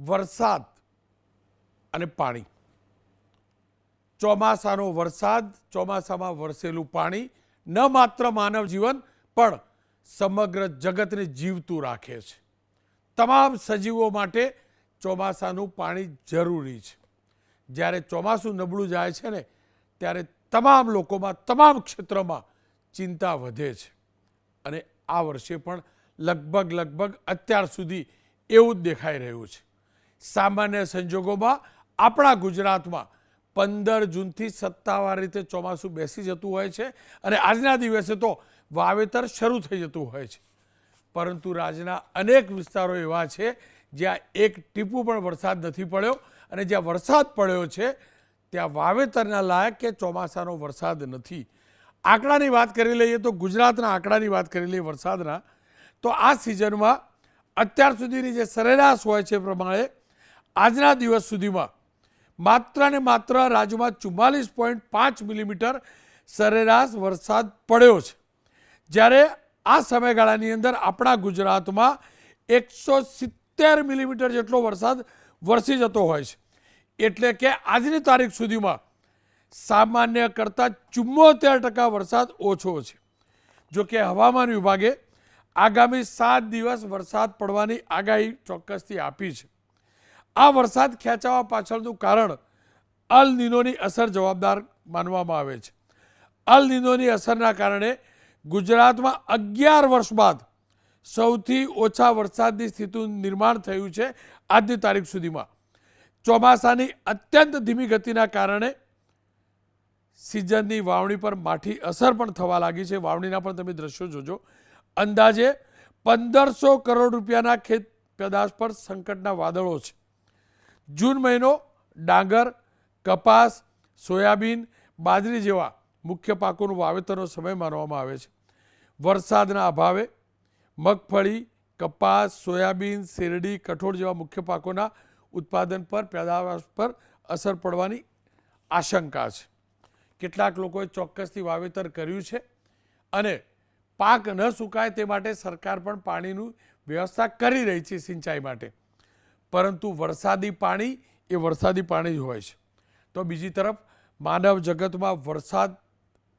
વરસાદ અને પાણી, ચોમાસાનો વરસાદ, ચોમાસામાં વરસેલું પાણી ન માત્ર માનવ જીવન પણ સમગ્ર જગતને જીવતું રાખે છે. તમામ સજીવો માટે ચોમાસાનું પાણી જરૂરી છે. જ્યારે ચોમાસું નબળું જાય છે ને ત્યારે તમામ લોકોમાં, તમામ ક્ષેત્રમાં ચિંતા વધે છે. અને આ વર્ષે પણ લગભગ અત્યાર સુધી એવું જ દેખાઈ રહ્યું છે. સામાન્ય સંજોગોમાં આપણા ગુજરાતમાં 15 જૂનથી સત્તાવાર રીતે ચોમાસું બેસી જતું હોય છે અને આજના દિવસે તો વાવેતર શરૂ થઈ જતું હોય છે. પરંતુ રાજ્યના અનેક વિસ્તારો એવા છે જ્યાં એક ટીપું પણ વરસાદ નથી પડ્યો અને જ્યાં વરસાદ પડ્યો છે ત્યાં વાવેતરના લાયક કે ચોમાસાનો વરસાદ નથી. આંકડાની વાત કરી લઈએ તો ગુજરાતના આંકડાની વાત કરી લઈએ વરસાદના, તો આ સિઝનમાં અત્યાર સુધીની જે સરેરાશ હોય છે પ્રમાણે આજના દિવસ સુધીમાં માત્ર ને માત્ર રાજ્યમાં 44.5 મિલીમીટર સરેરાશ વરસાદ પડ્યો છે. જ્યારે આ સમયગાળાની અંદર આપણા ગુજરાતમાં 170 મિલીમીટર જેટલો વરસાદ વરસી જતો હોય છે. એટલે કે આજની તારીખ સુધીમાં સામાન્ય કરતાં 74% વરસાદ ઓછો છે. જો કે હવામાન વિભાગે આગામી 7 દિવસ વરસાદ પડવાની આગાહી ચોક્કસથી આપી છે. આ વરસાદ ખેંચાવા પાછળનું કારણ અલ નીનોની અસર જવાબદાર માનવામાં આવે છે. અલ નીનોની અસરના કારણે ગુજરાતમાં 11 વર્ષ બાદ સૌથી ઓછા વરસાદની સ્થિતિનું નિર્માણ થયું છે. આજની તારીખ સુધીમાં ચોમાસાની અત્યંત ધીમી ગતિના કારણે સિઝનની વાવણી પર માઠી અસર પણ થવા લાગી છે. વાવણીના પણ તમે દ્રશ્યો જોજો. અંદાજે 1500 કરોડ રૂપિયાના ખેત પેદાશ પર સંકટના વાદળો છે. જૂન મહિનો ડાંગર, કપાસ, સોયાબીન, બાજરી જેવા મુખ્ય પાકોનું વાવેતરનો સમય માનવામાં આવે છે. વરસાદના અભાવે મગફળી, કપાસ, સોયાબીન, શેરડી, કઠોળ જેવા મુખ્ય પાકોના ઉત્પાદન પર, પેદાશ પર અસર પડવાની આશંકા છે. કેટલાક લોકોએ ચોક્કસથી વાવેતર કર્યું છે અને પાક ન સુકાય તે માટે સરકાર પણ પાણીની વ્યવસ્થા કરી રહી છે સિંચાઈ માટે. પરંતુ વરસાદી પાણી એ વરસાદી પાણી જ હોય છે. તો બીજી તરફ માનવ જગતમાં વરસાદ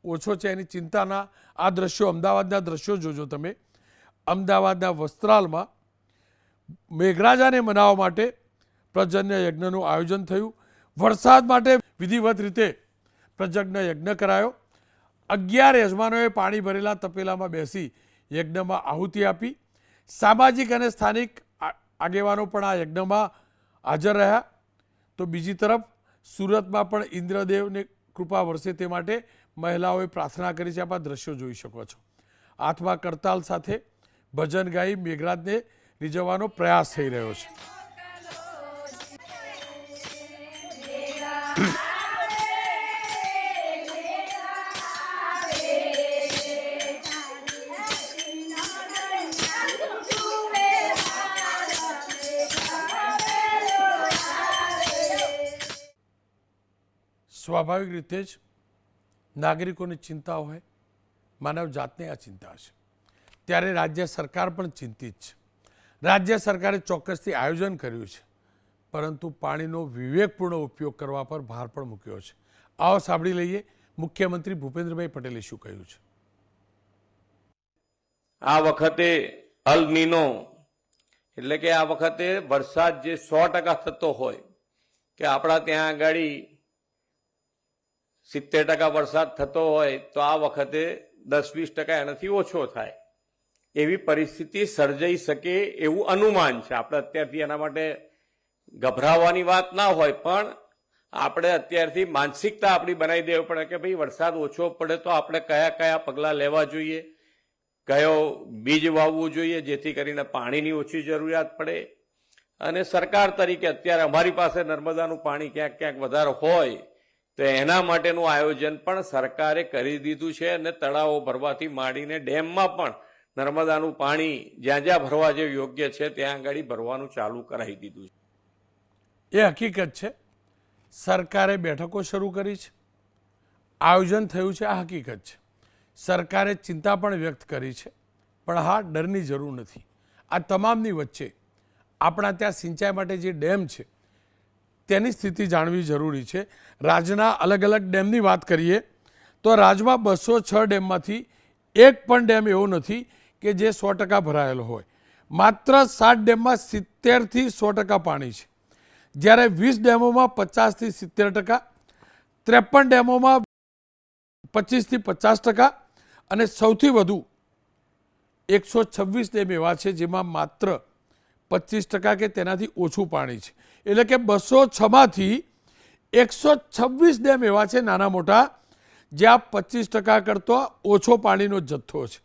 ઓછો છે એની ચિંતાના આ દ્રશ્યો, અમદાવાદના દ્રશ્યો જોજો તમે. અમદાવાદના વસ્ત્રાલમાં મેઘરાજાને મનાવવા માટે પ્રજન્ય યજ્ઞનું આયોજન થયું. વરસાદ માટે વિધિવત રીતે પ્રજ્ઞ યજ્ઞ કરાયો. 11 યજમાનોએ પાણી ભરેલા તપેલામાં બેસી યજ્ઞમાં આહુતિ આપી. સામાજિક અને સ્થાનિક આગેવાનો પણ આ યજ્ઞમાં હાજર રહ્યા. તો બીજી તરફ સુરતમાં પણ ઇન્દ્રદેવને કૃપા વરસે તે માટે મહિલાઓએ પ્રાર્થના કરી છે. આપ આ દ્રશ્યો જોઈ શકો છો. હાથમાં કરતાલ સાથે ભજન ગાઈ મેઘરાજને રીઝવવાનો પ્રયાસ થઈ રહ્યો છે. સ્વાભાવિક રીતે જ નાગરિકોની ચિંતા હોય, માનવ જાતને આ ચિંતા છે. ત્યારે રાજ્ય સરકાર પણ ચિંતિત છે. રાજ્ય સરકારે ચોક્કસથી આયોજન કર્યું છે પરંતુ પાણીનો વિવેકપૂર્ણ ઉપયોગ કરવા પર ભાર પણ મૂક્યો છે. આવો સાંભળી લઈએ મુખ્યમંત્રી ભૂપેન્દ્રભાઈ પટેલે શું કહ્યું છે. આ વખતે અલ નીનો એટલે કે આ વખતે વરસાદ જે 100% થતો હોય કે આપણા ત્યાં આગળ 70% વરસાદ થતો હોય તો આ વખતે 10-20% એનાથી ઓછો થાય એવી પરિસ્થિતિ સર્જાઈ શકે એવું અનુમાન છે. આપણે અત્યારથી એના માટે ગભરાવાની વાત ના હોય પણ આપણે અત્યારથી માનસિકતા આપણી બનાવી દેવી પડે કે ભાઈ વરસાદ ઓછો પડે તો આપણે કયા કયા પગલાં લેવા જોઈએ, કયો બીજ વાવવું જોઈએ જેથી કરીને પાણીની ઓછી જરૂરિયાત પડે. અને સરકાર તરીકે અત્યારે અમારી પાસે નર્મદાનું પાણી ક્યાંક ક્યાંક વધારે હોય તો એના માટેનું આયોજન પણ સરકારે કરી દીધું છે અને તળાવો ભરવાથી માંડીને ડેમમાં પણ નર્મદાનું પાણી જ્યાં જ્યાં ભરવા જેવું યોગ્ય છે ત્યાં આગળ ભરવાનું ચાલુ કરાવી દીધું છે. એ હકીકત છે. સરકારે બેઠકો શરૂ કરી છે, આયોજન થયું છે, આ હકીકત છે. સરકારે ચિંતા પણ વ્યક્ત કરી છે પણ હા, ડરની જરૂર નથી. આ તમામની વચ્ચે આપણા ત્યાં સિંચાઈ માટે જે ડેમ છે તેની સ્થિતિ જાણવી જરૂરી છે. રાજ્યના અલગ અલગ ડેમની વાત કરીએ તો રાજ્યમાં 206 ડેમમાંથી એક પણ ડેમ એવો નથી કે જે 100% ભરાયેલો હોય. માત્ર 7 ડેમમાં 70થી 100% પાણી છે, જ્યારે 20 ડેમોમાં 50થી 70%, 53 ડેમોમાં 25થી 50% અને સૌથી વધુ 126 ડેમ એવા છે જેમાં માત્ર 25% કે તેનાથી ઓછું પાણી છે. એટલે કે 206માંથી 126 ડેમ એવા છે નાના મોટા જ્યાં 25% કરતો ઓછો પાણીનો જથ્થો છે.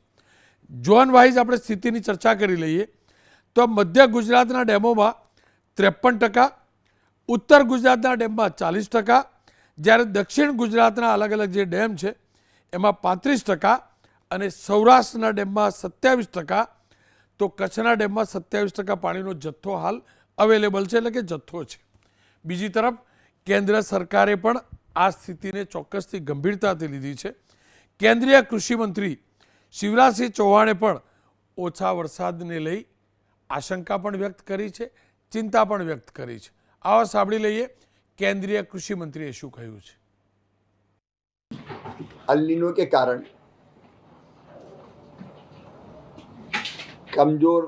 ઝોન વાઇઝ આપણે સ્થિતિની ચર્ચા કરી લઈએ તો મધ્ય ગુજરાતના ડેમોમાં 53%, ઉત્તર ગુજરાતના ડેમમાં 40%, જ્યારે દક્ષિણ ગુજરાતના અલગ અલગ જે ડેમ છે એમાં 35% અને સૌરાષ્ટ્રના ડેમમાં 27%, તો કચ્છના ડેમમાં 27% પાણીનો જથ્થો હાલ અવેલેબલ છે, એટલે કે જથ્થો છે. બીજી તરફ કેન્દ્ર સરકારે પણ આ સ્થિતિને ચોક્કસથી ગંભીરતાથી લીધી છે. કેન્દ્રીય કૃષિ મંત્રી શિવરાજસિંહ ચૌહાણે પણ ઓછા વરસાદને લઈ આશંકા પણ વ્યક્ત કરી છે, ચિંતા પણ વ્યક્ત કરી છે. આવો સાંભળી લઈએ કેન્દ્રીય કૃષિ મંત્રીએ શું કહ્યું છે. अल नीनो के कारण कमजोर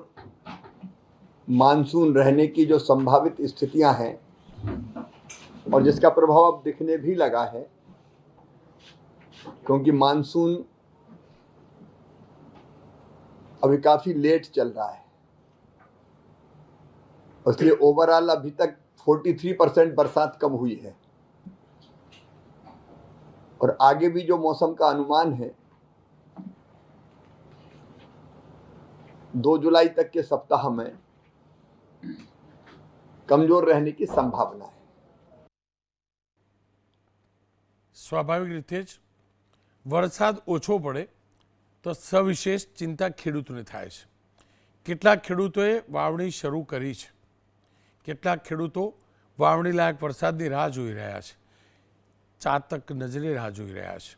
मानसून रहने की जो संभावित स्थितियां हैं और जिसका प्रभाव अब दिखने भी लगा है, क्योंकि मानसून अभी काफी लेट चल रहा है, इसलिए ओवरऑल अभी तक 43% बरसात कम हुई है और आगे भी जो मौसम का अनुमान है 2 जुलाई तक के सप्ताह में कमजोर रहने की संभावना है. સ્વાભાવિક રીતે જ વરસાદ ઓછો પડે તો સવિશેષ ચિંતા ખેડૂતોને થાય છે. કેટલાક ખેડૂતોએ વાવણી શરૂ કરી છે, કેટલાક ખેડૂતો વાવણી લાયક વરસાદની રાહ જોઈ રહ્યા છે, ચાતક નજરે રાહ જોઈ રહ્યા છે.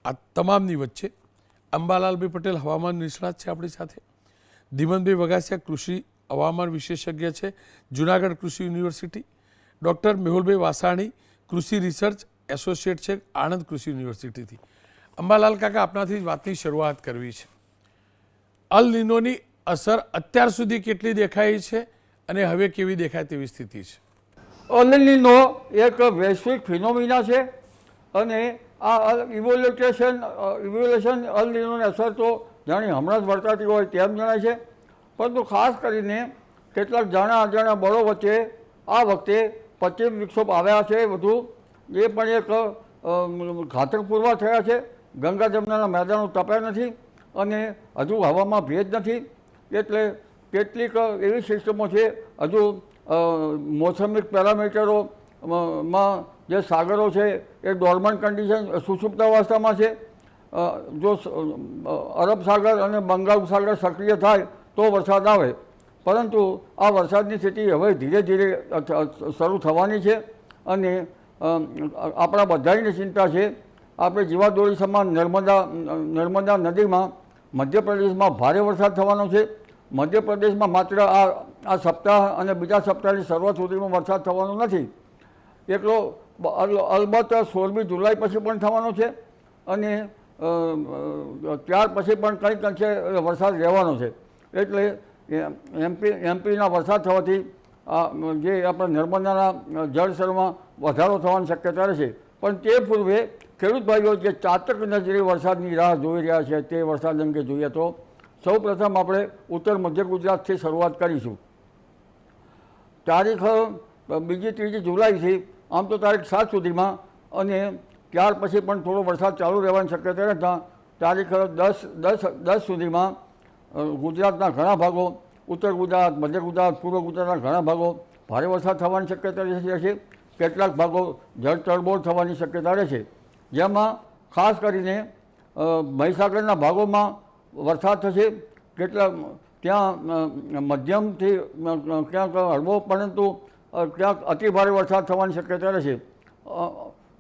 આ તમામની વચ્ચે અંબાલાલભાઈ પટેલ હવામાન નિષ્ણાત છે આપણી સાથે, ધીમનભાઈ વગાસિયા કૃષિ હવામાન વિશેષજ્ઞ છે જુનાગઢ કૃષિ યુનિવર્સિટી, ડૉક્ટર મેહુલભાઈ વાસાણી કૃષિ રિસર્ચ એસોસિએટ છે આણંદ કૃષિ યુનિવર્સિટીથી. અંબાલાલ કાકા, આપનાથી વાતની શરૂઆત કરવી છે. અલ નીનોની અસર અત્યાર સુધી કેટલી દેખાઈ છે અને હવે કેવી દેખાય તેવી સ્થિતિ છે? અલ નીનો એક વૈશ્વિક ફિનોમિના છે અને આ ઇવોલ્યુશન અલ નીનોની અસર તો જાણે હમણાં જ વર્તાતી હોય તેમ જણાય છે, પરંતુ ખાસ કરીને કેટલાક જાણા અજાણ્યા બળો વચ્ચે આ વખતે પશ્ચિમ વિક્ષોભ આવ્યા છે. વધુ એ પણ એક ઘાતક પૂર્વા થયા છે. ગંગા જમનાના મેદાનો તપ્યા નથી અને હજુ હવામાં ભેજ નથી, એટલે કેટલીક એવી સિસ્ટમો છે હજુ મોસમિક પેરામીટરોમાં જે સાગરો છે એ ડોર્મન્ટ કન્ડિશન સુષુપ્ત અવસ્થામાં છે. જો અરબ સાગર અને બંગાળ સાગર સક્રિય થાય તો વરસાદ આવે, પરંતુ આ વરસાદની સ્થિતિ હવે ધીરે ધીરે શરૂ થવાની છે અને આપણા બધાની ચિંતા છે. આપણે જીવાદોરી સમાન નર્મદા નદીમાં મધ્યપ્રદેશમાં ભારે વરસાદ થવાનો છે. મધ્યપ્રદેશમાં માત્ર આ સપ્તાહ અને બીજા સપ્તાહની શરૂઆત સુધીમાં વરસાદ થવાનો નથી, એટલો અલબત્ત 16મી જુલાઈ પછી પણ થવાનો છે અને ત્યાર પછી પણ કંઈક અંશે વરસાદ રહેવાનો છે. એટલે એમપીના વરસાદ થવાથી જે આપણા નર્મદાના જળસ્તરમાં વધારો થવાની શક્યતા રહેશે. પણ તે પૂર્વે ખેડૂત ભાઈઓ જે ચાતક નજરે વરસાદની રાહ જોઈ રહ્યા છે તે વરસાદ અંગે જોઈએ તો સૌ પ્રથમ આપણે ઉત્તર મધ્ય ગુજરાતથી શરૂઆત કરીશું. તારીખ 2-3 જુલાઈથી આમ તો તારીખ 7 સુધીમાં અને ત્યાર પછી પણ થોડો વરસાદ ચાલુ રહેવાની શક્યતા રહેતા તારીખ 10 સુધીમાં ગુજરાતના ઘણા ભાગો, ઉત્તર ગુજરાત, મધ્ય ગુજરાત, પૂર્વ ગુજરાતના ઘણા ભાગો ભારે વરસાદ થવાની શક્યતા રહેશે. કેટલાક ભાગો જળતરબોળ થવાની શક્યતા રહેશે, જેમાં ખાસ કરીને મહીસાગરના ભાગોમાં વરસાદ થશે. ત્યાં મધ્યમથી ક્યાંક હળવો પરંતુ ક્યાંક અતિભારે વરસાદ થવાની શક્યતા રહેશે.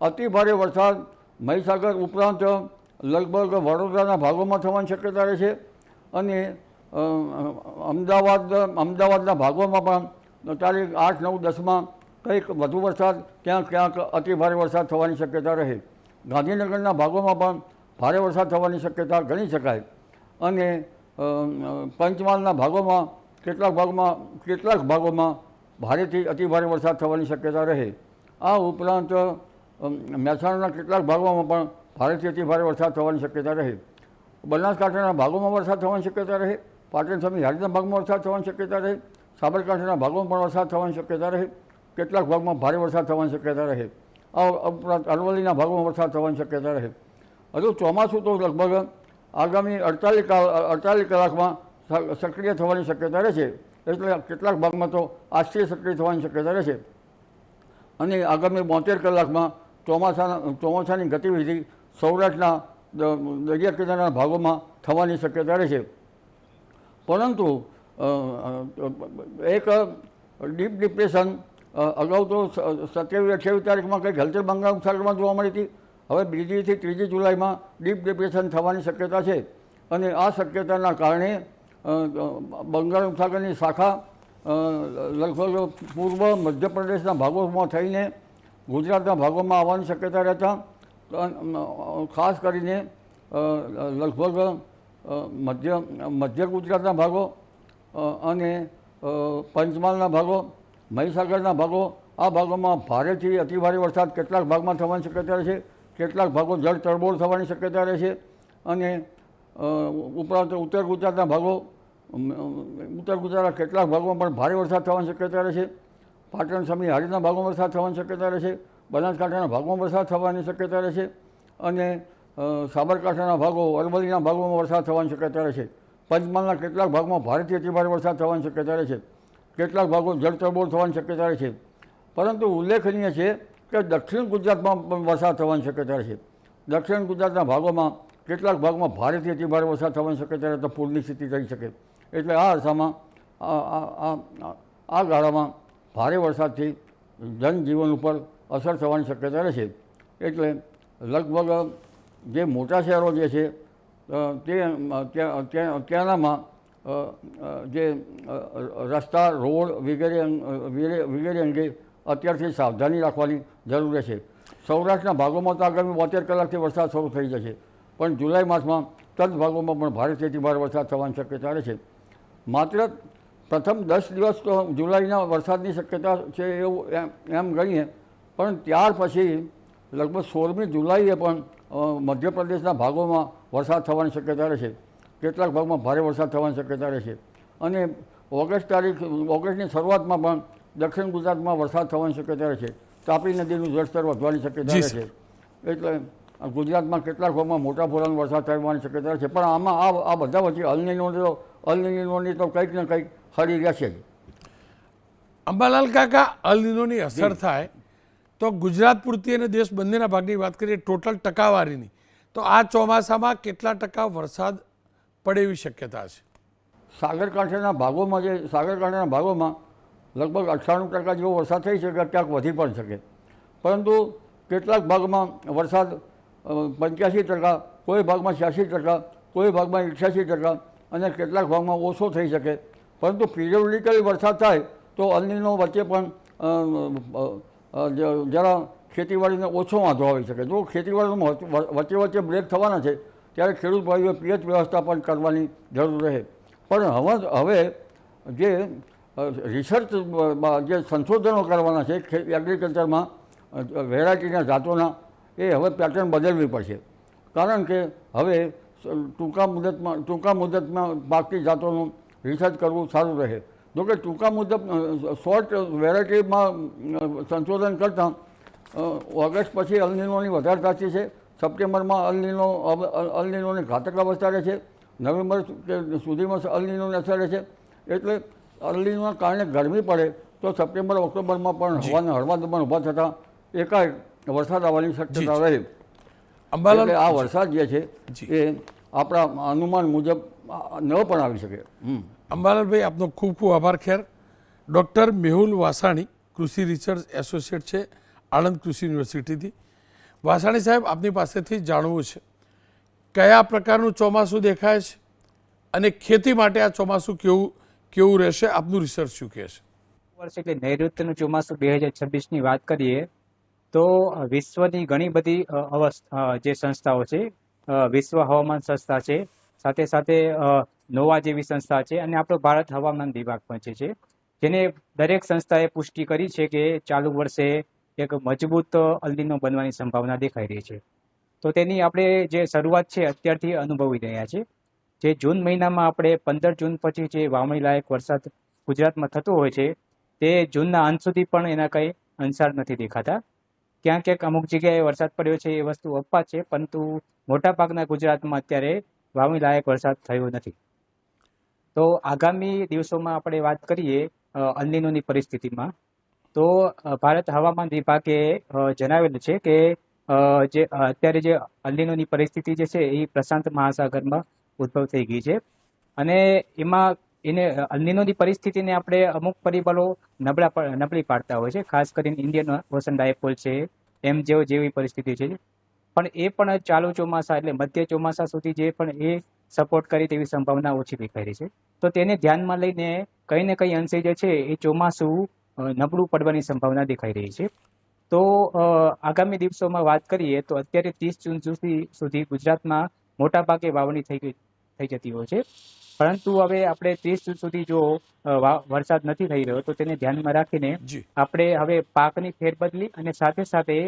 અતિભારે વરસાદ મહીસાગર ઉપરાંત લગભગ વડોદરાના ભાગોમાં થવાની શક્યતા રહેશે અને અમદાવાદના ભાગોમાં પણ તારીખ 8, 9, 10માં કંઈક વધુ વરસાદ, ક્યાંક અતિ ભારે વરસાદ થવાની શક્યતા રહે. ગાંધીનગરના ભાગોમાં પણ ભારે વરસાદ થવાની શક્યતા ગણી શકાય. અને પંચમહાલના ભાગોમાં કેટલાક ભાગોમાં ભારેથી અતિ ભારે વરસાદ થવાની શક્યતા રહે. આ ઉપરાંત મહેસાણાના કેટલાક ભાગોમાં પણ ભારેથી અતિ ભારે વરસાદ થવાની શક્યતા રહે. બનાસકાંઠાના ભાગોમાં વરસાદ થવાની શક્યતા રહે. પાટણ સમી હારીના ભાગમાં વરસાદ થવાની શક્યતા રહે. સાબરકાંઠાના ભાગોમાં પણ વરસાદ થવાની શક્યતા રહે. કેટલાક ભાગમાં ભારે વરસાદ થવાની શક્યતા રહે. આ ઉપરાંત અરવલ્લીના ભાગોમાં વરસાદ થવાની શક્યતા રહે. હજુ ચોમાસું તો લગભગ આગામી 48 કલાકમાં સક્રિય થવાની શક્યતા રહેશે. એટલે કેટલાક ભાગમાં તો આજથી સક્રિય થવાની શક્યતા રહેશે. અને આગામી 72 કલાકમાં ચોમાસાની ગતિવિધિ સૌરાષ્ટ્રના દરિયા કિનારાના ભાગોમાં થવાની શક્યતા રહેશે. પરંતુ એક ડીપ ડિપ્રેશન અગાઉ તો 27-28 તારીખમાં કંઈક હલચલ બંગાળ ઉપસાગરમાં જોવા મળી હતી. હવે 2 થી 3 જુલાઈમાં ડીપ ડિપ્રેશન થવાની શક્યતા છે. અને આ શક્યતાના કારણે બંગાળ ઉપસાગરની શાખા લગભગ પૂર્વ મધ્યપ્રદેશના ભાગોમાં થઈને ગુજરાતના ભાગોમાં આવવાની શક્યતા રહેતા ખાસ કરીને લગભગ મધ્ય ગુજરાતના ભાગો અને પંચમહાલના ભાગો, મહીસાગરના ભાગો, આ ભાગોમાં ભારેથી અતિભારે વરસાદ કેટલાક ભાગમાં થવાની શક્યતા રહેશે. કેટલાક ભાગો જળ તરબોળ થવાની શક્યતા રહેશે. અને ઉપરાંત ઉત્તર ગુજરાતના ભાગો, ઉત્તર ગુજરાતના કેટલાક ભાગોમાં પણ ભારે વરસાદ થવાની શક્યતા રહેશે. પાટણ સમી હારીના ભાગોમાં વરસાદ થવાની શક્યતા રહેશે. બનાસકાંઠાના ભાગોમાં વરસાદ થવાની શક્યતા રહેશે. અને સાબરકાંઠાના ભાગો, અરવલ્લીના ભાગોમાં વરસાદ થવાની શક્યતા રહેશે. પંચમહાલના કેટલાક ભાગમાં ભારેથી અતિભારે વરસાદ થવાની શક્યતા રહેશે. કેટલાક ભાગો જળતરબોળ થવાની શક્યતા રહેશે. પરંતુ ઉલ્લેખનીય છે કે દક્ષિણ ગુજરાતમાં પણ વરસાદ થવાની શક્યતા રહેશે. દક્ષિણ ગુજરાતના ભાગોમાં કેટલાક ભાગમાં ભારેથી અતિભારે વરસાદ થવાની શક્યતા રહે તો પૂરની સ્થિતિ થઈ શકે. એટલે આ અરસામાં આ ગાળામાં ભારે વરસાદથી જનજીવન ઉપર અસર થવાની શક્યતા રહેશે. એટલે લગભગ જે મોટા શહેરો જે છે ત્યાંનામાં જે રસ્તા, રોડ વગેરે અંગે અત્યારથી સાવધાની રાખવાની જરૂર રહેશે. સૌરાષ્ટ્રના ભાગોમાં તો આગામી 72 કલાકથી વરસાદ શરૂ થઈ જશે. પણ જુલાઈ માસમાં તદ ભાગોમાં પણ ભારેથી અતિભારે વરસાદ થવાની શક્યતા રહેશે. માત્ર પ્રથમ 10 દિવસ તો જુલાઈના વરસાદની શક્યતા છે એવું એમ ગણીએ. પણ ત્યાર પછી લગભગ 16મી જુલાઈએ પણ મધ્યપ્રદેશના ભાગોમાં વરસાદ થવાની શક્યતા રહેશે. કેટલાક ભાગમાં ભારે વરસાદ થવાની શક્યતા રહેશે. અને ઓગસ્ટની શરૂઆતમાં પણ દક્ષિણ ગુજરાતમાં વરસાદ થવાની શક્યતા રહેશે. તાપી નદીનું જળસ્તર વધવાની શક્યતા રહેશે. એટલે ગુજરાતમાં કેટલાક ભાગમાં મોટા ફોરાનો વરસાદ થવાની શક્યતા રહેશે. પણ આમાં આ બધા વચ્ચે અલનીનોની તો કંઈક ને કંઈક હળી રહેશે જ. અંબાલાલ કાકા, અલનીનોની અસર થાય તો ગુજરાત પૂરતી અને દેશ બંનેના ભાગની વાત કરીએ ટોટલ ટકાવારીની, તો આ ચોમાસામાં કેટલા ટકા વરસાદ પડે એવી શક્યતા છે? સાગરકાંઠાના ભાગોમાં લગભગ 98% જેવો વરસાદ થઈ શકે, ક્યાંક વધી પણ શકે. પરંતુ કેટલાક ભાગમાં વરસાદ 85%, કોઈ ભાગમાં 86%, કોઈ ભાગમાં 88% અને કેટલાક ભાગમાં ઓછો થઈ શકે. પરંતુ પિરિયોડિકલી વરસાદ થાય તો અલનીનો વચ્ચે પણ જરા ખેતીવાડીને ઓછો વાંધો આવી શકે. જો ખેતીવાડીમાં વચ્ચે બ્રેક થવાના છે ત્યારે ખેડૂત ભાઈઓ પિયત વ્યવસ્થા પણ કરવાની જરૂર રહે. પણ હવે જે રિસર્ચ, જે સંશોધનો કરવાના છે એગ્રીકલ્ચરમાં વેરાયટીના જાતોના, એ હવે પેટર્ન બદલવી પડશે. કારણ કે હવે ટૂંકા મુદતમાં પાકતી જાતોનું રિસર્ચ કરવું સારું રહે. જોકે ટૂંકા મુદત શોર્ટ વેરાયટીમાં સંશોધન કરતાં ઓગસ્ટ પછી અલનીનોની વધારે થતી છે. સપ્ટેમ્બરમાં અલનીનોની ઘાતક અવસ્થા રહે છે. નવેમ્બર સુધીમાં અલનીનોની અસર રહે છે. એટલે અલનીનોના કારણે ગરમી પડે તો સપ્ટેમ્બર, ઓક્ટોબરમાં પણ હળવા દબાણ ઊભા થતાં એકાએક વરસાદ આવવાની શક્યતા રહે. એટલે આ વરસાદ જે છે એ આપણા અનુમાન મુજબ ન પણ આવી શકે. અંબાલાલભાઈ, આપનો ખૂબ ખૂબ આભાર. ખેર, ડૉક્ટર મેહુલ વાસાણી, કૃષિ રિસર્ચ એસોસિએટ છે, આણંદ કૃષિ યુનિવર્સિટીથી. વાસાણી સાહેબ, આપની પાસેથી જાણવું છે કયા પ્રકારનું ચોમાસું દેખાય છે અને ખેતી માટે આ ચોમાસું કેવું રહેશે? આપનું રિસર્ચ શું કહે છે? વર્ષ એટલે નૈઋત્યનું ચોમાસું 2026ની વાત કરીએ તો વિશ્વની ઘણી બધી જે સંસ્થાઓ છે, વિશ્વ હવામાન સંસ્થા છે, સાથે સાથે નોવા જેવી સંસ્થા છે અને આપણો ભારત હવામાન વિભાગ પણ છે, જેને દરેક સંસ્થાએ પુષ્ટિ કરી છે કે ચાલુ વર્ષે એક મજબૂત અલ્નીનો બનવાની સંભાવના દેખાઈ રહી છે. તો તેની આપણે જે શરૂઆત છે અત્યારથી અનુભવી રહ્યા છે. જે જૂન મહિનામાં આપણે 15 જૂન પછી જે વાવણી લાયક વરસાદ ગુજરાતમાં થતો હોય છે, તે જૂનના અંત સુધી પણ એના કંઈ અંશાર નથી દેખાતા. ક્યાંક અમુક જગ્યાએ વરસાદ પડ્યો છે એ વસ્તુ અપવાદ છે, પરંતુ મોટાભાગના ગુજરાતમાં અત્યારે વાવણી લાયક વરસાદ થયો નથી. તો આગામી દિવસોમાં આપણે વાત કરીએ અલ્નીનોની પરિસ્થિતિમાં, તો ભારત હવામાન વિભાગે જણાવેલું છે કે જે અત્યારે જે અલ્નીનોની પરિસ્થિતિ જે છે એ પ્રશાંત મહાસાગરમાં ઉદ્ભવ થઈ ગઈ છે અને એમાં અલ્નીનોની પરિસ્થિતિને આપણે અમુક પરિબળો નબળી પાડતા હોય છે, ખાસ કરીને ઇન્ડિયન ઓશન ડાયપોલ છે જેવી પરિસ્થિતિ છે. પણ એ પણ ચાલુ ચોમાસા એટલે મધ્ય ચોમાસા સુધી જે પણ એ સપોર્ટ કરી તેવી સંભાવના ઓછી દેખાઈ રહી છે. તો તેને ધ્યાનમાં લઈને કંઈ ને કંઈ અંશે જે છે એ ચોમાસું નબળું પડવાની સંભાવના દેખાઈ રહી છે. તો આગામી દિવસોમાં વાત કરીએ તો અત્યારે 30 જૂન સુધી ગુજરાતમાં મોટાભાગે વાવણી થઈ જતી હોય છે, પરંતુ હવે આપણે 30 જૂન સુધી જો વરસાદ નથી થઈ રહ્યો તો તેને ધ્યાનમાં રાખીને આપણે હવે પાકની ફેરબદલી અને સાથે સાથે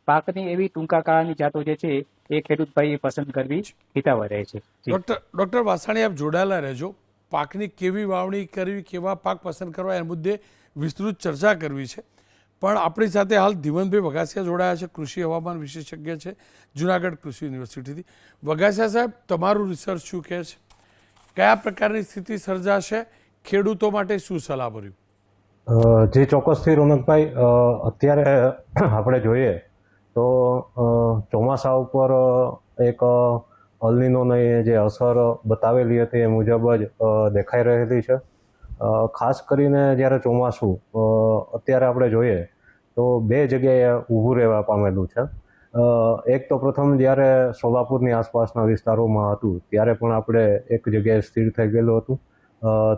પાકની એવી ટૂંકા ગાળાની જાતો જે છે એ ખેડૂત ભાઈએ પસંદ કરવી હિતાવહ રહે છે. ડૉક્ટર વાસાણી, આપ જોડાયેલા રહેજો. પાકની કેવી વાવણી કરવી, કેવા પાક પસંદ કરવા, એ મુદ્દે વિસ્તૃત ચર્ચા કરવી છે. પણ આપણી સાથે હાલ ધીમનભાઈ વઘાસિયા જોડાયા છે, કૃષિ હવામાન વિશેષજ્ઞ છે જુનાગઢ કૃષિ યુનિવર્સિટીથી. વઘાસિયા સાહેબ, તમારું રિસર્ચ શું કહે છે? કયા પ્રકારની સ્થિતિ સર્જાશે? ખેડૂતો માટે શું સલાહ ભર્યું? જે ચોક્કસથી રોનકભાઈ, અત્યારે આપણે જોઈએ તો ચોમાસા ઉપર એક અલ્નીનોની જે અસર બતાવેલી હતી એ મુજબ જ દેખાઈ રહેલી છે. ખાસ કરીને જ્યારે ચોમાસું અત્યારે આપણે જોઈએ તો બે જગ્યાએ ઊભું રહેવા પામેલું છે. એક તો પ્રથમ જ્યારે સોલાપુરની આસપાસના વિસ્તારોમાં હતું ત્યારે પણ આપણે એક જગ્યાએ સ્થિર થઈ ગયેલું હતું.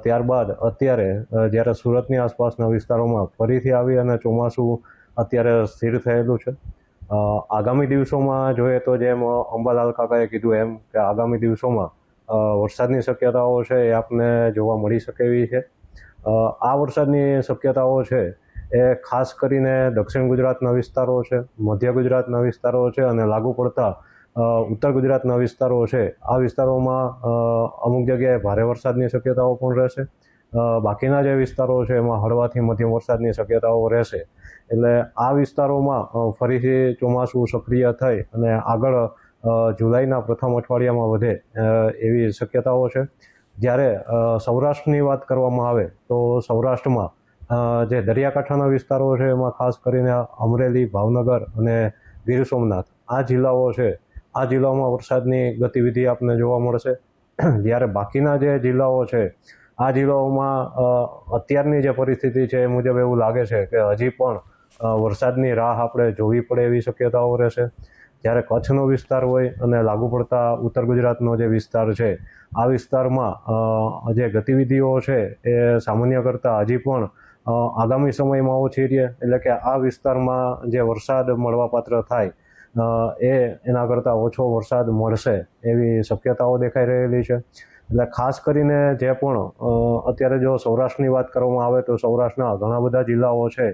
ત્યારબાદ અત્યારે જ્યારે સુરતની આસપાસના વિસ્તારોમાં ફરીથી આવી અને ચોમાસું અત્યારે સ્થિર થયેલું છે. આગામી દિવસોમાં જોઈએ તો જેમ અંબાલાલ કાકાએ કીધું એમ કે આગામી દિવસોમાં વરસાદની શક્યતાઓ છે એ આપને જોવા મળી શકે એવી છે. આ વરસાદની શક્યતાઓ છે એ ખાસ કરીને દક્ષિણ ગુજરાતના વિસ્તારો છે, મધ્ય ગુજરાતના વિસ્તારો છે અને લાગુ પડતા ઉત્તર ગુજરાતના વિસ્તારો છે. આ વિસ્તારોમાં અમુક જગ્યાએ ભારે વરસાદની શક્યતાઓ પણ રહેશે. બાકીના જે વિસ્તારો છે એમાં હળવાથી મધ્યમ વરસાદની શક્યતાઓ રહેશે. એટલે આ વિસ્તારોમાં ફરીથી ચોમાસું સક્રિય થઈ અને આગળ જુલાઈના પ્રથમ અઠવાડિયામાં વધે એવી શક્યતાઓ છે. જ્યારે સૌરાષ્ટ્રની વાત કરવામાં આવે તો સૌરાષ્ટ્રમાં જે દરિયાકાંઠાના વિસ્તારો છે એમાં ખાસ કરીને અમરેલી, ભાવનગર અને ગીર સોમનાથ આ જિલ્લાઓ છે, આ જિલ્લાઓમાં વરસાદની ગતિવિધિ આપને જોવા મળશે. જ્યારે બાકીના જે જિલ્લાઓ છે આ જિલ્લાઓમાં અત્યારની જે પરિસ્થિતિ છે એ મુજબ એવું લાગે છે કે હજી પણ વરસાદની રાહ આપણે જોવી પડે એવી શક્યતાઓ રહેશે. જ્યારે કચ્છનો વિસ્તાર હોય અને લાગુ પડતા ઉત્તર ગુજરાતનો જે વિસ્તાર છે આ વિસ્તારમાં જે ગતિવિધિઓ છે એ સામાન્ય કરતાં હજી પણ આગામી સમયમાં ઓછી રહે. એટલે કે આ વિસ્તારમાં જે વરસાદ મળવાપાત્ર થાય એના કરતાં ઓછો વરસાદ મળશે એવી શક્યતાઓ દેખાઈ રહેલી છે. એટલે ખાસ કરીને જે પણ અત્યારે જો સૌરાષ્ટ્રની વાત કરવામાં આવે તો સૌરાષ્ટ્રના ઘણા બધા જિલ્લાઓ છે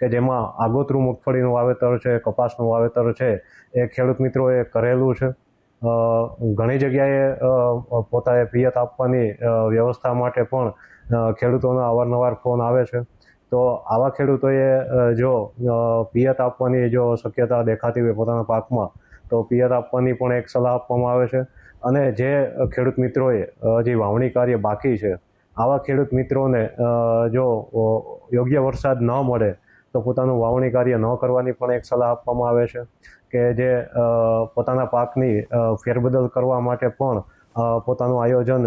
કે જેમાં આગોતરું મગફળીનું વાવેતર છે, કપાસનું વાવેતર છે એ ખેડૂત મિત્રોએ કરેલું છે. ઘણી જગ્યાએ પોતાએ પિયત આપવાની વ્યવસ્થા માટે પણ ખેડૂતોના અવારનવાર ફોન આવે છે. તો આવા ખેડૂતોએ જો પિયત આપવાની જો શક્યતા દેખાતી હોય પોતાના પાકમાં તો પિયત આપવાની પણ એક સલાહ આપવામાં આવે છે. અને જે ખેડૂત મિત્રોએ હજી વાવણી કાર્ય બાકી છે આવા ખેડૂત મિત્રોને જો યોગ્ય વરસાદ ન મળે તો પોતાનું વાવણી કાર્ય ન કરવાની પણ એક સલાહ આપવામાં આવે છે કે જે પોતાના પાકની ફેરબદલ કરવા માટે પણ પોતાનું આયોજન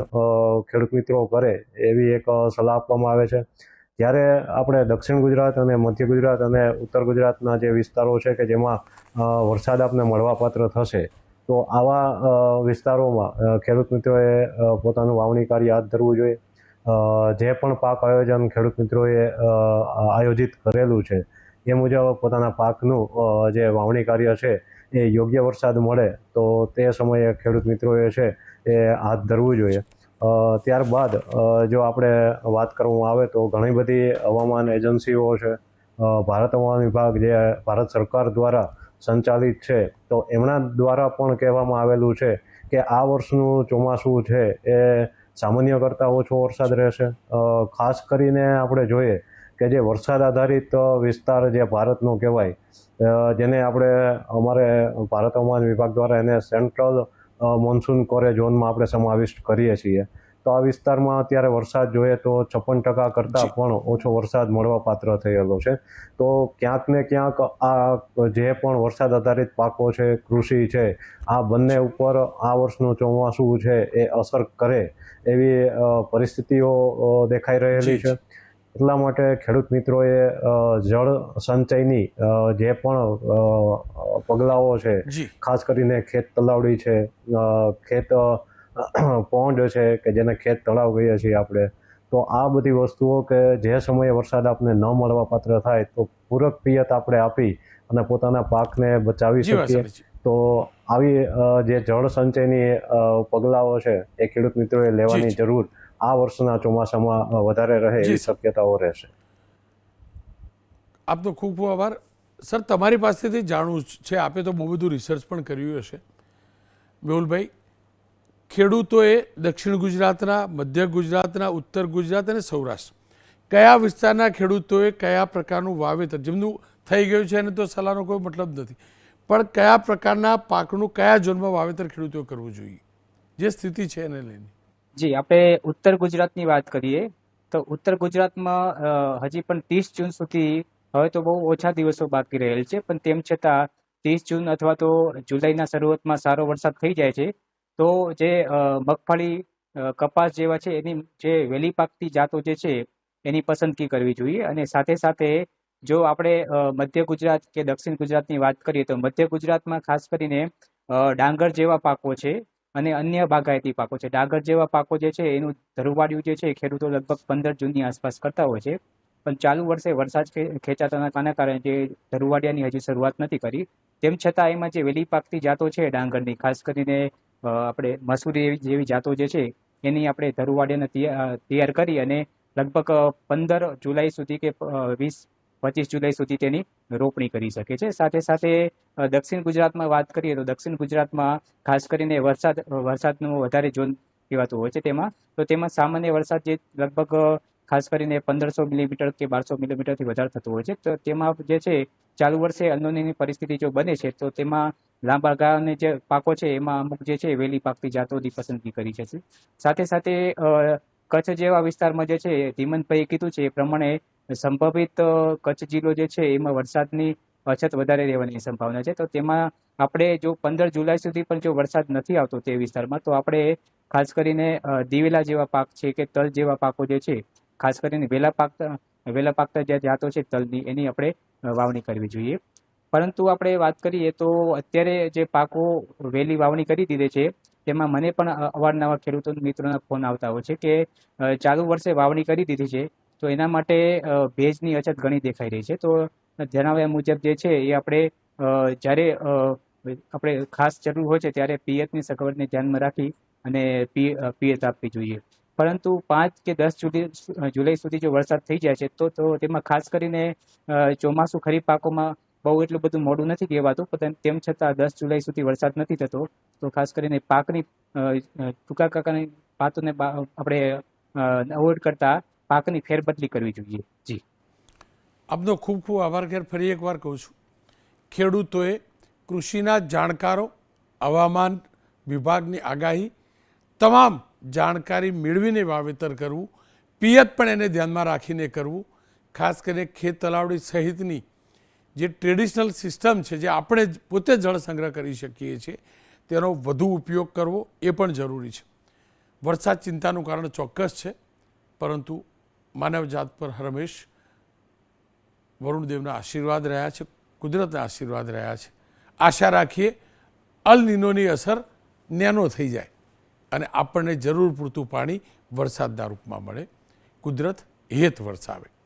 ખેડૂત મિત્રો કરે એવી એક સલાહ આપવામાં આવે છે. જ્યારે આપણે દક્ષિણ ગુજરાત અને મધ્ય ગુજરાત અને ઉત્તર ગુજરાતના જે વિસ્તારો છે કે જેમાં વરસાદ આપને મળવાપાત્ર થશે તો આવા વિસ્તારોમાં ખેડૂત મિત્રોએ પોતાનું વાવણી કાર્ય હાથ ધરવું જોઈએ. જે પણ પાક આયોજન ખેડૂત મિત્રોએ આયોજિત કરેલું છે એ મુજબ પોતાના પાકનું જે વાવણી કાર્ય છે એ યોગ્ય વરસાદ મળે તો તે સમયે ખેડૂત મિત્રોએ છે એ હાથ ધરવું જોઈએ. ત્યારબાદ જો આપણે વાત કરવામાં આવે તો ઘણી બધી હવામાન એજન્સીઓ છે, ભારત હવામાન વિભાગ જે ભારત સરકાર દ્વારા સંચાલિત છે, તો એમના દ્વારા પણ કહેવામાં આવેલું છે કે આ વર્ષનું ચોમાસું છે એ સામાન્ય કરતાં ઓછો વરસાદ રહેશે. ખાસ કરીને આપણે જોઈએ કે જે વરસાદ આધારિત વિસ્તાર જે ભારતનો કહેવાય, જેને આપણે અમારે ભારત હવામાન વિભાગ દ્વારા એને સેન્ટ્રલ મોન્સૂન કોરે ઝોનમાં આપણે સમાવિષ્ટ કરીએ છીએ. તો આ વિસ્તારમાં અત્યારે વરસાદ જોઈએ તો 56% કરતાં પણ ઓછો વરસાદ મળવા પાત્ર થયેલો છે. તો ક્યાંક ને ક્યાંક આ જે પણ વરસાદ આધારિત પાકો છે, કૃષિ છે, આ બંને ઉપર આ વર્ષનું ચોમાસું છે એ અસર કરે એવી પરિસ્થિતિઓ દેખાઈ રહેલી છે. એટલા માટે ખેડૂત મિત્રોએ જળ સંચયની જે પણ પગલાઓ છે, જી ખાસ કરીને ખેત તલાવડી છે, ખેત પોન્ડ છે કે જેને ખેત તળાવ કહીએ છીએ આપણે, તો આ બધી વસ્તુઓ કે જે સમયે વરસાદ આપને ન મળવા પાત્ર થાય તો પૂરક પિયત આપણે આપી અને પોતાના પાકને બચાવી જી શકીએ. વાસણજી. તો આવી જે જળ સંચયની પગલાઓ છે એ ખેડૂત મિત્રોએ લેવાની જી, જી. જરૂર આ વર્ષના ચોમાસામાં વધારે રહે જી, એવી સર. શક્યતાઓ રહેશે. આપનો ખૂબ ખૂબ આભાર. સર, તમારી પાસેથી જાણવું છે, આપે તો બહુ બધું રિસર્ચ પણ કર્યું હશે. મેહુલભાઈ, ખેડૂતોએ દક્ષિણ ગુજરાતના, મધ્ય ગુજરાતના, ઉત્તર ગુજરાત અને સૌરાષ્ટ્ર કયા વિસ્તારના ખેડૂતોએ કયા પ્રકારનું વાવેતર, જેમનું થઈ ગયું છે એને તો સલાહનો કોઈ મતલબ નથી, પણ કયા પ્રકારના પાકનું કયા ઝોનમાં વાવેતર ખેડૂતોએ કરવું જોઈએ, જે સ્થિતિ છે એને લઈને? જી, આપણે ઉત્તર ગુજરાતની વાત કરીએ તો ઉત્તર ગુજરાતમાં હજી પણ 30 જૂન સુધી હવે તો બહુ ઓછા દિવસો બાકી રહેલ છે, પણ તેમ છતાં 30 જૂન અથવા તો જુલાઈના શરૂઆતમાં સારો વરસાદ થઈ જાય છે તો જે મગફળી, કપાસ જેવા છે એની જે વહેલી પાકતી જાતો જે છે એની પસંદગી કરવી જોઈએ. અને સાથે સાથે જો આપણે મધ્ય ગુજરાત કે દક્ષિણ ગુજરાતની વાત કરીએ તો મધ્ય ગુજરાતમાં ખાસ કરીને ડાંગર જેવા પાકો છે અને અન્ય બાગાયતી પાકો છે. ડાંગર જેવા પાકો જે છે એનું ધરુવાડિયું જે છે ખેડૂતો લગભગ 15 જૂનની આસપાસ કરતા હોય છે, પણ ચાલુ વર્ષે વરસાદ ખેંચાતાના કારણે જે ધરુવાડિયાની હજી શરૂઆત નથી કરી. તેમ છતાં એમાં જે વહેલી પાકતી જાતો છે ડાંગરની, ખાસ કરીને આપણે મસૂરી જેવી જાતો જે છે એની આપણે ધરુવાડિયાને તૈયાર કરી અને લગભગ 15 જુલાઈ સુધી કે 20-25 જુલાઈ સુધી તેની રોપણી કરી શકે છે. સાથે સાથે દક્ષિણ ગુજરાતમાં વાત કરીએ તો દક્ષિણ ગુજરાતમાં ખાસ કરીને વરસાદનું વધારે ઝોન કહેવાતું હોય છે. તેમાં સામાન્ય વરસાદ જે લગભગ ખાસ કરીને 1500 મિલીમીટર કે 1200 મિલીમીટરથી વધારે થતું હોય છે. તો તેમાં જે છે ચાલુ વર્ષે અલ્નોનીની પરિસ્થિતિ જો બને છે તો તેમાં લાંબા ગાળાના જે પાકો છે એમાં અમુક જે છે વહેલી પાકતી જાતોની પસંદગી કરી છે. સાથે સાથે કચ્છ જેવા વિસ્તારમાં જે છે ધીમંતભાઈએ કીધું છે એ પ્રમાણે સંભવિત કચ્છ જિલ્લો જે છે એમાં વરસાદની અછત વધારે રહેવાની સંભાવના છે. તો તેમાં આપણે જો 15 જુલાઈ સુધી પણ જો વરસાદ નથી આવતો તે વિસ્તારમાં તો આપણે ખાસ કરીને દિવેલા જેવા પાક છે કે તલ જેવા પાકો જે છે, ખાસ કરીને વહેલા પાકતા જે જાતો છે તલની, એની આપણે વાવણી કરવી જોઈએ. પરંતુ આપણે વાત કરીએ તો અત્યારે જે પાકો વહેલી વાવણી કરી દીધી છે તેમાં મને પણ અવારનવાર ખેડૂતો મિત્રોના ફોન આવતા હોય છે કે ચાલુ વર્ષે વાવણી કરી દીધી છે તો એના માટે ભેજની અછત ઘણી દેખાઈ રહી છે. તો જણાવ્યા મુજબ જે છે એ આપણે જ્યારે આપણે ખાસ જરૂર હોય છે ત્યારે પિયતની સગવડને ધ્યાનમાં રાખી અને પિયત આપવી જોઈએ. પરંતુ 5 કે 10 જુલાઈ સુધી જો વરસાદ થઈ જાય છે તો તેમાં ખાસ કરીને ચોમાસું ખરીફ પાકોમાં બહુ એટલું બધું મોડું નથી કહેવાતું, પણ તેમ છતાં 10 જુલાઈ સુધી વરસાદ નથી થતો તો ખાસ કરીને પાકની ટૂંકા ગાળાની પાકોને આપણે અવોઇડ કરતા પાકની ફેરબદલી કરવી જોઈએ. જી, આપનો ખૂબ ખૂબ આભાર. ખેર ફરી એકવાર કહું છું, ખેડૂતોએ કૃષિના જાણકારો, હવામાન વિભાગની આગાહી, તમામ જાણકારી મેળવીને વાવેતર કરવું, પિયત પણ એને ધ્યાનમાં રાખીને કરવું. ખાસ કરીને ખેત તલાવડી સહિતની જે ટ્રેડિશનલ સિસ્ટમ છે, જે આપણે પોતે જળ સંગ્રહ કરી શકીએ છીએ, તેનો વધુ ઉપયોગ કરવો એ પણ જરૂરી છે. વરસાદ ચિંતાનું કારણ ચોક્કસ છે, પરંતુ માનવજાત પર હરમેશ વરુણદેવના આશીર્વાદ રહ્યા છે, કુદરતના આશીર્વાદ રહ્યા છે. આશા રાખીએ અલ નિનોની અસર નેનો થઈ જાય અને આપણને જરૂર પૂરતું પાણી વરસાદના રૂપમાં મળે, કુદરત હેત વરસાવે.